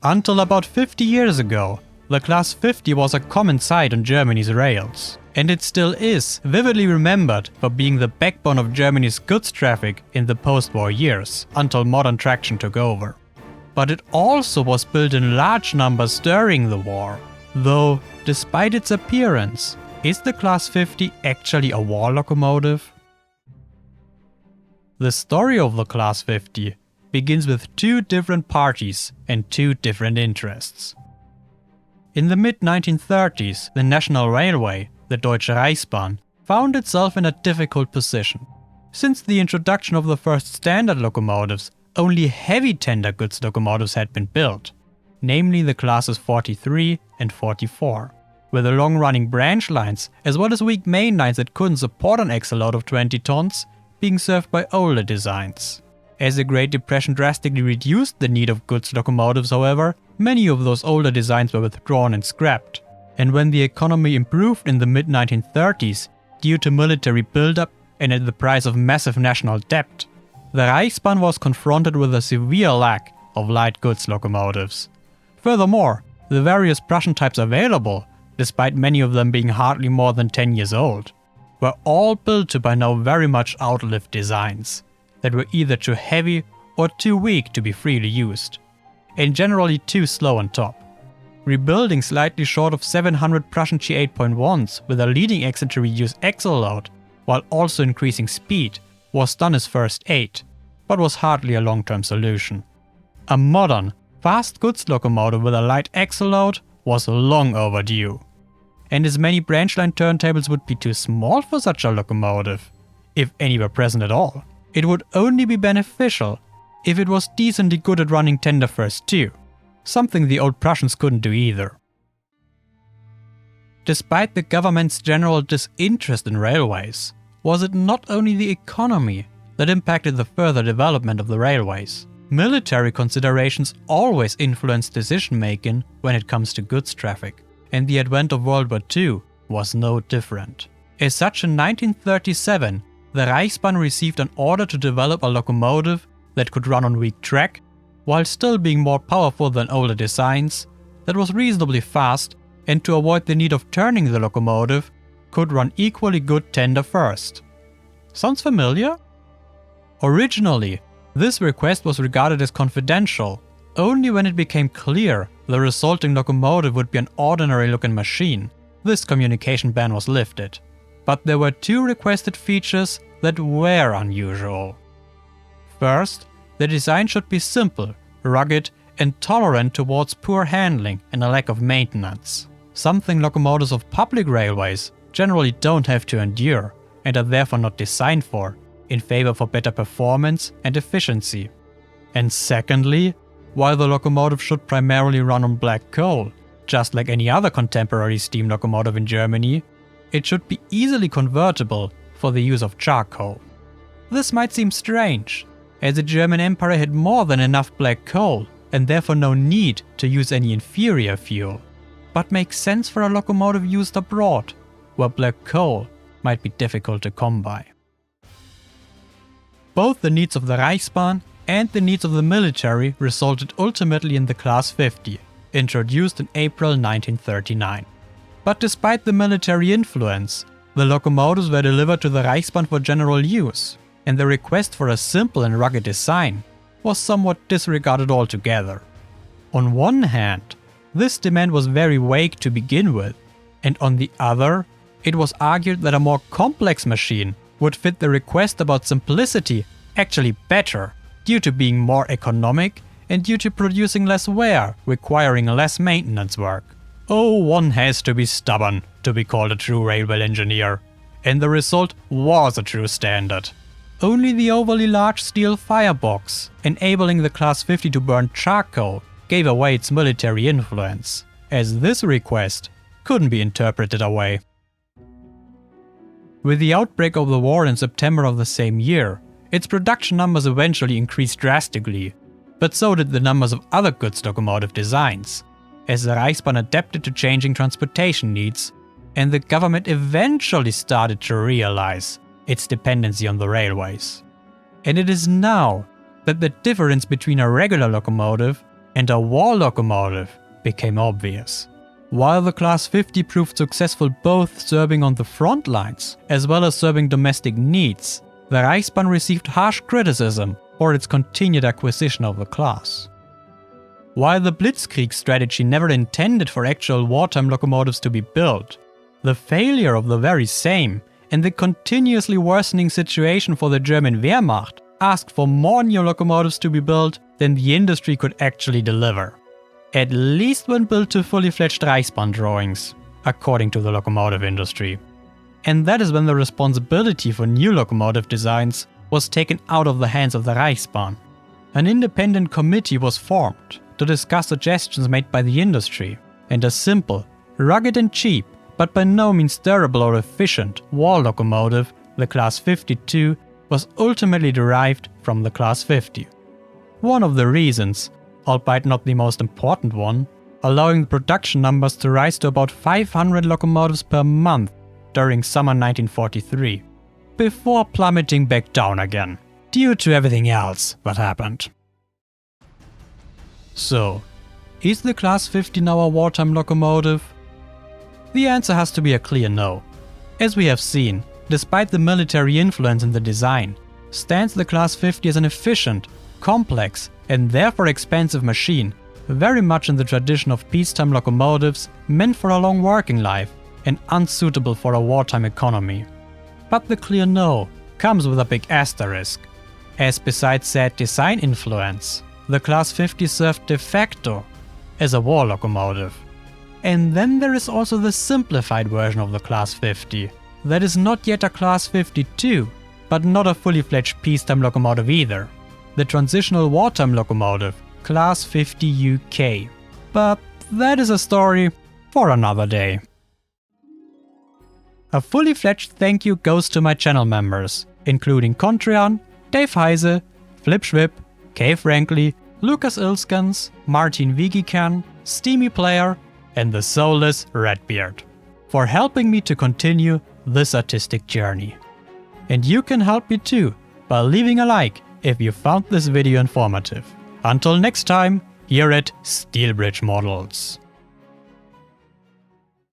Until about 50 years ago, the Class 50 was a common sight on Germany's rails. And it still is vividly remembered for being the backbone of Germany's goods traffic in the post-war years, until modern traction took over. But it also was built in large numbers during the war. Though, despite its appearance, is the Class 50 actually a war locomotive? The story of the Class 50 begins with two different parties and two different interests. In the mid-1930s, the National Railway, the Deutsche Reichsbahn, found itself in a difficult position. Since the introduction of the first standard locomotives, only heavy tender goods locomotives had been built, namely the classes 43 and 44, with the long-running branch lines as well as weak main lines that couldn't support an axle load of 20 tons being served by older designs. As the Great Depression drastically reduced the need of goods locomotives, however, many of those older designs were withdrawn and scrapped. And when the economy improved in the mid-1930s due to military buildup and at the price of massive national debt, the Reichsbahn was confronted with a severe lack of light goods locomotives. Furthermore, the various Prussian types available, despite many of them being hardly more than 10 years old, were all built to by now very much outlived designs that were either too heavy or too weak to be freely used, and generally too slow on top. Rebuilding slightly short of 700 Prussian G8.1s with a leading axle to reduce axle load, while also increasing speed, was done as first aid, but was hardly a long-term solution. A modern, fast goods locomotive with a light axle load was long overdue. And as many branch line turntables would be too small for such a locomotive, if any were present at all, it would only be beneficial if it was decently good at running tender first too, something the old Prussians couldn't do either. Despite the government's general disinterest in railways, was it not only the economy that impacted the further development of the railways? Military considerations always influenced decision-making when it comes to goods traffic, and the advent of World War II was no different. As such, in 1937, the Reichsbahn received an order to develop a locomotive that could run on weak track, while still being more powerful than older designs, that was reasonably fast, and to avoid the need of turning the locomotive, could run equally good tender first. Sounds familiar? Originally, this request was regarded as confidential. Only when it became clear the resulting locomotive would be an ordinary-looking machine, this communication ban was lifted. But there were two requested features that were unusual. First, the design should be simple, rugged, and tolerant towards poor handling and a lack of maintenance. Something locomotives of public railways generally don't have to endure and are therefore not designed for, in favor for better performance and efficiency. And secondly, while the locomotive should primarily run on black coal, just like any other contemporary steam locomotive in Germany, it should be easily convertible for the use of charcoal. This might seem strange, as the German Empire had more than enough black coal and therefore no need to use any inferior fuel, but makes sense for a locomotive used abroad, where black coal might be difficult to come by. Both the needs of the Reichsbahn and the needs of the military resulted ultimately in the Class 50, introduced in April 1939. But despite the military influence, the locomotives were delivered to the Reichsbahn for general use, and the request for a simple and rugged design was somewhat disregarded altogether. On one hand, this demand was very vague to begin with, and on the other, it was argued that a more complex machine would fit the request about simplicity actually better, due to being more economic and due to producing less wear, requiring less maintenance work. Oh, one has to be stubborn to be called a true railway engineer, and the result was a true standard. Only the overly large steel firebox, enabling the Class 50 to burn charcoal, gave away its military influence, as this request couldn't be interpreted away. With the outbreak of the war in September of the same year, its production numbers eventually increased drastically, but so did the numbers of other goods locomotive designs, as the Reichsbahn adapted to changing transportation needs, and the government eventually started to realize its dependency on the railways. And it is now that the difference between a regular locomotive and a war locomotive became obvious. While the Class 50 proved successful both serving on the front lines as well as serving domestic needs, the Reichsbahn received harsh criticism for its continued acquisition of the class. While the Blitzkrieg strategy never intended for actual wartime locomotives to be built, the failure of the very same and the continuously worsening situation for the German Wehrmacht asked for more new locomotives to be built than the industry could actually deliver. At least when built to fully fledged Reichsbahn drawings, according to the locomotive industry. And that is when the responsibility for new locomotive designs was taken out of the hands of the Reichsbahn. An independent committee was formed to discuss suggestions made by the industry, and a simple, rugged and cheap, but by no means durable or efficient war locomotive, the Class 52, was ultimately derived from the Class 50. One of the reasons, albeit not the most important one, allowing the production numbers to rise to about 500 locomotives per month during summer 1943, before plummeting back down again, due to everything else that happened. So, is the Class 50 now a wartime locomotive? The answer has to be a clear no. As we have seen, despite the military influence in the design, stands the Class 50 as an efficient, complex and therefore expensive machine, very much in the tradition of peacetime locomotives meant for a long working life and unsuitable for a wartime economy. But the clear no comes with a big asterisk, as besides said design influence, the Class 50 served de facto as a war locomotive. And then there is also the simplified version of the Class 50, that is not yet a Class 52, but not a fully fledged peacetime locomotive either. The transitional wartime locomotive, Class 50 UK. But that is a story for another day. A fully fledged thank you goes to my channel members, including Contreon, Dave Heise, Flip Schwip, Kay Frankly, Lucas Ilskans, Martin Vigikan, Steamy Player, and the soulless Redbeard, for helping me to continue this artistic journey. And you can help me too by leaving a like if you found this video informative. Until next time, here at Steelbridge Models.